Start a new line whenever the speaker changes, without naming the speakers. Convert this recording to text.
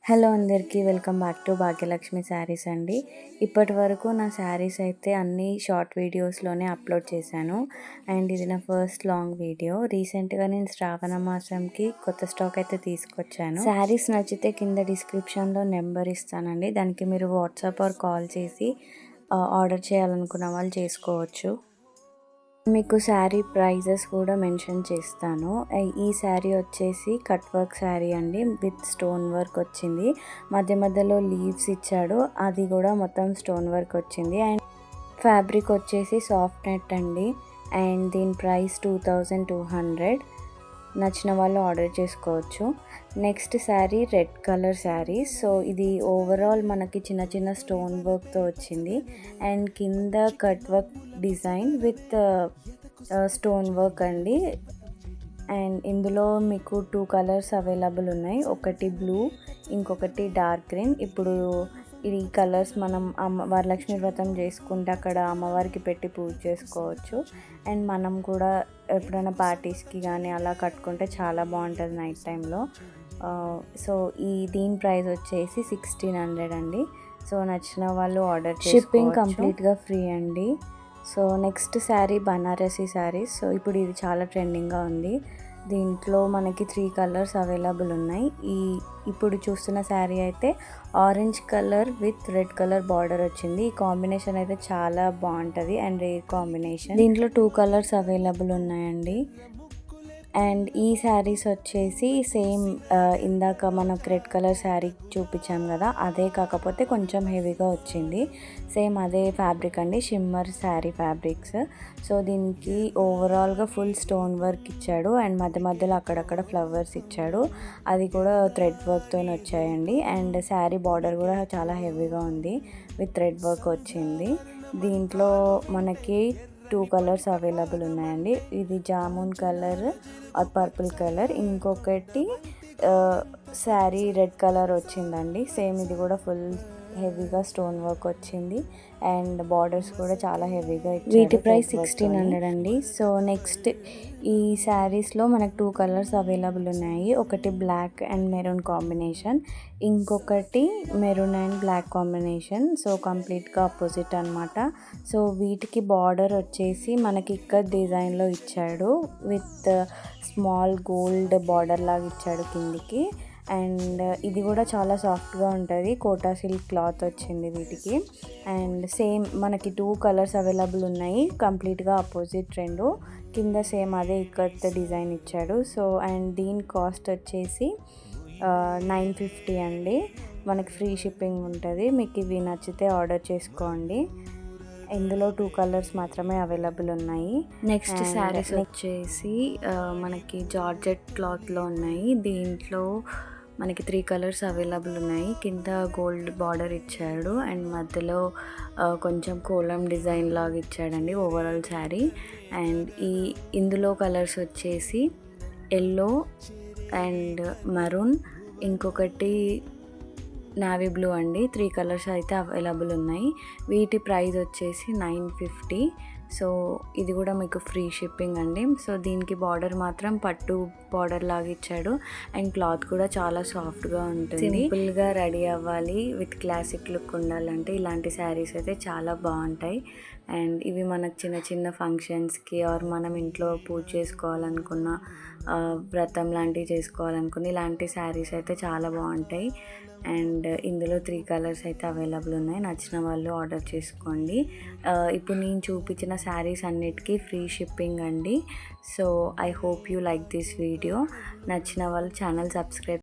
Hello అందరికీ welcome back to Bhagyalakshmi saris అండి. ఇప్పటి వరకు నా శారీస్ అయితే అన్ని షార్ట్ వీడియోస్లోనే అప్లోడ్ చేశాను. అండ్ ఇది నా ఫస్ట్ లాంగ్ వీడియో. రీసెంట్గా నేను శ్రావణ మాసంకి కొత్త స్టాక్ అయితే తీసుకొచ్చాను. శారీస్ నచ్చితే కింద డిస్క్రిప్షన్లో నెంబర్ ఇస్తానండి, దానికి మీరు వాట్సాప్ ఆర్ కాల్ చేసి ఆర్డర్ చేయాలనుకున్న వాళ్ళు చేసుకోవచ్చు. మీకు శారీ ప్రైజెస్ కూడా మెన్షన్ చేస్తాను. ఈ శారీ వచ్చేసి కట్ వర్క్ శారీ అండి, విత్ స్టోన్ వర్క్ వచ్చింది. మధ్య మధ్యలో లీవ్స్ ఇచ్చాడు, అది కూడా మొత్తం స్టోన్ వర్క్ వచ్చింది. అండ్ ఫ్యాబ్రిక్ వచ్చేసి సాఫ్ట్ నెట్ అండి. అండ్ దీని ప్రైస్ 2200. నచ్చిన వాళ్ళు ఆర్డర్ చేసుకోవచ్చు. Next sari red colour sari. So ఇది ఓవరాల్ మనకి చిన్న చిన్న స్టోన్ వర్క్తో వచ్చింది. అండ్ కింద cut work design with stone work అండి. అండ్ ఇందులో మీకు 2 కలర్స్ అవైలబుల్ ఉన్నాయి, ఒకటి బ్లూ, ఇంకొకటి డార్క్ గ్రీన్. ఇప్పుడు ఈ కలర్స్ మనం వరలక్ష్మి వ్రతం చేసుకుంటే అక్కడ అమ్మవారికి పెట్టి పూజ చేసుకోవచ్చు. అండ్ మనం కూడా ఎప్పుడైనా పార్టీస్కి కానీ అలా కట్టుకుంటే చాలా బాగుంటుంది నైట్ టైంలో. సో దీని ప్రైస్ వచ్చేసి 1600 అండి. సో నచ్చిన వాళ్ళు ఆర్డర్ చేసుకోవచ్చు. షిప్పింగ్ కంప్లీట్గా ఫ్రీ అండి. So next sari Banarasi sari. So ఇప్పుడు ఇది చాలా ట్రెండింగ్గా ఉంది. దీంట్లో మనకి 3 కలర్స్ అవైలబుల్ ఉన్నాయి. ఇప్పుడు చూస్తున్న శారీ అయితే orange colour with red colour border వచ్చింది. ఈ కాంబినేషన్ అయితే చాలా బాగుంటుంది అండ్ రేర్ కాంబినేషన్. దీంట్లో 2 కలర్స్ అవైలబుల్ ఉన్నాయండి. అండ్ ఈ శారీస్ వచ్చేసి సేమ్ ఇందాక మనకు రెడ్ కలర్ శారీ చూపించాం కదా, అదే కాకపోతే కొంచెం హెవీగా వచ్చింది. సేమ్ అదే ఫ్యాబ్రిక్ అండి, షిమ్మర్ శారీ ఫ్యాబ్రిక్స్. సో దీనికి ఓవరాల్గా ఫుల్ స్టోన్ వర్క్ ఇచ్చాడు అండ్ మధ్య మధ్యలో అక్కడక్కడ ఫ్లవర్స్ ఇచ్చాడు. అది కూడా థ్రెడ్ వర్క్తో వచ్చాయండి. అండ్ శారీ బార్డర్ కూడా చాలా హెవీగా ఉంది, విత్ థ్రెడ్ వర్క్ వచ్చింది. దీంట్లో మనకి 2 కలర్స్ అవైలబుల్ ఉన్నాయండి. ఇది jamun colour or purple colour, ఇంకొకటి శారీ రెడ్ కలర్ వచ్చిందండి. సేమ్ ఇది కూడా ఫుల్ హెవీగా స్టోన్ వర్క్ వచ్చింది అండ్ బార్డర్స్ కూడా చాలా హెవీగా ఇచ్చారు. వీటి ప్రైస్ 1600 అండి. సో నెక్స్ట్ ఈ శారీస్లో మనకు 2 కలర్స్ అవైలబుల్ ఉన్నాయి, ఒకటి బ్లాక్ అండ్ మెరూన్ కాంబినేషన్, ఇంకొకటి maroon and black combination. So కంప్లీట్గా ఆపోజిట్ అనమాట. సో వీటికి బార్డర్ వచ్చేసి మనకి ఇక్కడ డిజైన్లో ఇచ్చాడు, విత్ స్మాల్ గోల్డ్ బార్డర్ లాగా ఇచ్చాడు కిందికి. అండ్ ఇది కూడా చాలా సాఫ్ట్గా ఉంటుంది, కోటా సిల్క్ క్లాత్ వచ్చింది వీటికి. అండ్ సేమ్ మనకి 2 కలర్స్ అవైలబుల్ ఉన్నాయి, కంప్లీట్గా ఆపోజిట్ రెండు. కింద సేమ్ అదే ఇక్కడ డిజైన్ ఇచ్చాడు. సో అండ్ దీని కాస్ట్ వచ్చేసి 950 అండి. మనకి ఫ్రీ షిప్పింగ్ ఉంటుంది. మీకు ఇవి నచ్చితే ఆర్డర్ చేసుకోండి. ఇందులో 2 కలర్స్ మాత్రమే అవైలబుల్ ఉన్నాయి. నెక్స్ట్ శారీస్ వచ్చేసి మనకి జార్జెట్ క్లాత్లో ఉన్నాయి. దీంట్లో మనకి 3 కలర్స్ అవైలబుల్ ఉన్నాయి. కింద గోల్డ్ బార్డర్ ఇచ్చాడు అండ్ మధ్యలో కొంచెం కోలం డిజైన్ లాగా ఇచ్చాడండి ఓవరాల్ శారీ. అండ్ ఇందులో కలర్స్ వచ్చేసి ఎల్లో అండ్ మరూన్, ఇంకొకటి నావీ బ్లూ అండి. 3 కలర్స్ అయితే అవైలబుల్ ఉన్నాయి. వీటి ప్రైస్ వచ్చేసి 950. సో ఇది కూడా మీకు ఫ్రీ షిప్పింగ్ అండి. సో దీనికి బార్డర్ మాత్రం పట్టు బార్డర్ లాగా ఇచ్చాడు అండ్ క్లాత్ కూడా చాలా సాఫ్ట్గా ఉంటుంది. సింపుల్గా రెడీ అవ్వాలి, విత్ క్లాసిక్ లుక్ ఉండాలంటే ఇలాంటి శారీస్ అయితే చాలా బాగుంటాయి. అండ్ ఇవి మనకు చిన్న చిన్న ఫంక్షన్స్కి ఆర్ మనం ఇంట్లో పూజ చేసుకోవాలనుకున్న, వ్రతం లాంటివి చేసుకోవాలనుకున్న ఇలాంటి శారీస్ అయితే చాలా బాగుంటాయి. అండ్ ఇందులో 3 కలర్స్ అయితే అవైలబుల్ ఉన్నాయి. నచ్చిన వాళ్ళు ఆర్డర్ చేసుకోండి. ఇప్పుడు నేను చూపించిన శారీస్ అన్నిటికీ ఫ్రీ షిప్పింగ్ అండి. So I hope you like this video. నచ్చిన వాళ్ళు ఛానల్ సబ్స్క్రైబ్